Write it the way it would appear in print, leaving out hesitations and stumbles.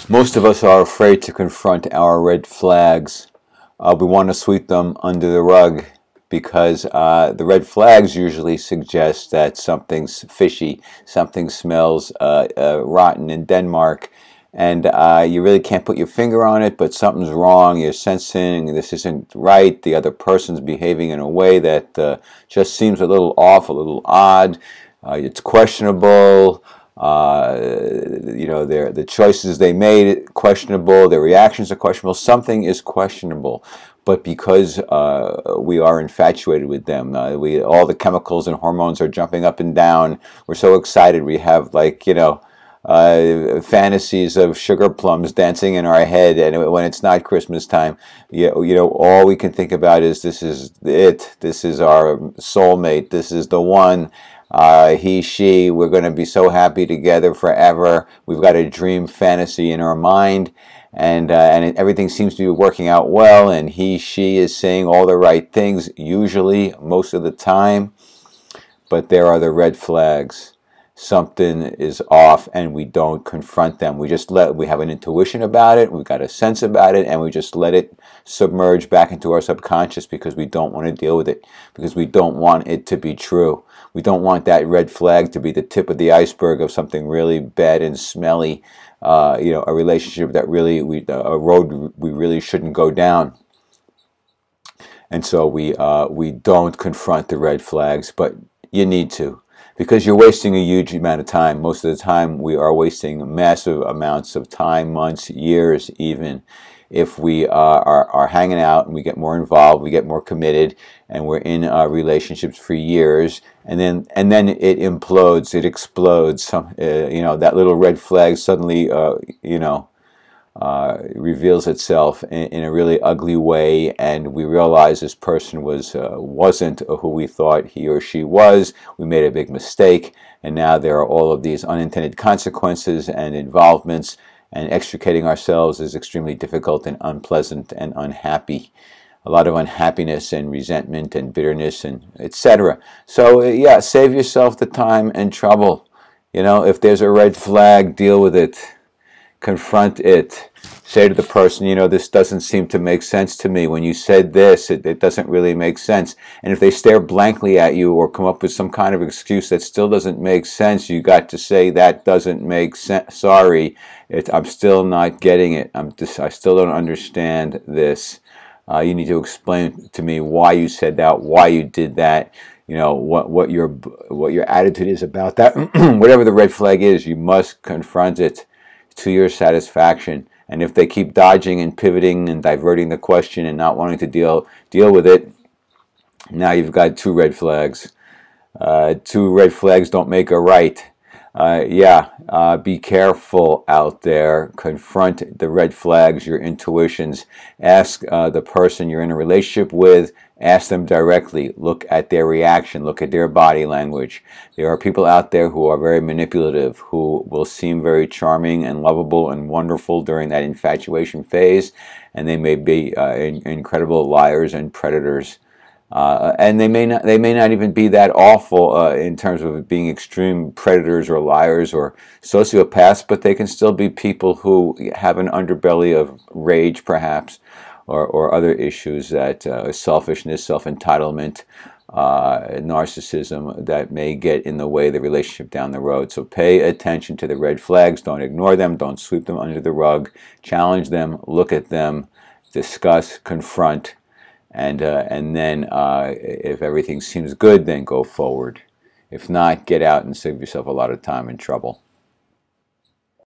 Most of us are afraid to confront our red flags. We want to sweep them under the rug because the red flags usually suggest that something's fishy, something smells rotten in Denmark, and you really can't put your finger on it, but something's wrong. You're sensing this isn't right. The other person's behaving in a way that just seems a little off, a little odd. It's questionable. The choices they made questionable, their reactions are questionable. Something is questionable, but because we are infatuated with them, all the chemicals and hormones are jumping up and down. We're so excited. We have fantasies of sugar plums dancing in our head, and when it's not Christmas time, all we can think about is this is it. This is our soulmate. This is the one. He, she, we're going to be so happy together forever. We've got a dream fantasy in our mind, and everything seems to be working out well, and he, she is saying all the right things, usually, most of the time, but there are the red flags. Something is off, and we don't confront them. We have an intuition about it, we've got a sense about it, and we just let it submerge back into our subconscious because we don't want to deal with it, because we don't want it to be true. We don't want that red flag to be the tip of the iceberg of something really bad and smelly, a relationship that really, a road we really shouldn't go down. And so we don't confront the red flags, but you need to. Because you're wasting a huge amount of time. Most of the time we are wasting massive amounts of time, months, years even, if we are hanging out and we get more involved, we get more committed, and we're in relationships for years, and then it implodes, it explodes. That little red flag suddenly reveals itself in a really ugly way, and we realize this person wasn't who we thought he or she was. We made a big mistake, and now there are all of these unintended consequences and involvements, and extricating ourselves is extremely difficult and unpleasant and unhappy. A lot of unhappiness and resentment and bitterness and etc. So yeah, save yourself the time and trouble. If there's a red flag, deal with it. Confront it. Say to the person, this doesn't seem to make sense to me. When you said this, it doesn't really make sense. And if they stare blankly at you or come up with some kind of excuse that still doesn't make sense, you got to say, that doesn't make sense. Sorry, I'm still not getting it. I still don't understand this. You need to explain to me why you said that, why you did that. What your attitude is about that. Whatever the red flag is, you must confront it to your satisfaction. And if they keep dodging and pivoting and diverting the question and not wanting to deal with it, now you've got two red flags. Two red flags don't make a right. Be careful out there. Confront the red flags, your intuitions. Ask the person you're in a relationship with, ask them directly. Look at their reaction. Look at their body language. There are people out there who are very manipulative, who will seem very charming and lovable and wonderful during that infatuation phase, and they may be incredible liars and predators. And they may not even be that awful in terms of being extreme predators or liars or sociopaths, but they can still be people who have an underbelly of rage, perhaps, or other issues that selfishness, self-entitlement, narcissism that may get in the way of the relationship down the road. So pay attention to the red flags. Don't ignore them. Don't sweep them under the rug. Challenge them. Look at them. Discuss. Confront. And then if everything seems good, then go forward. If not, get out and save yourself a lot of time and trouble.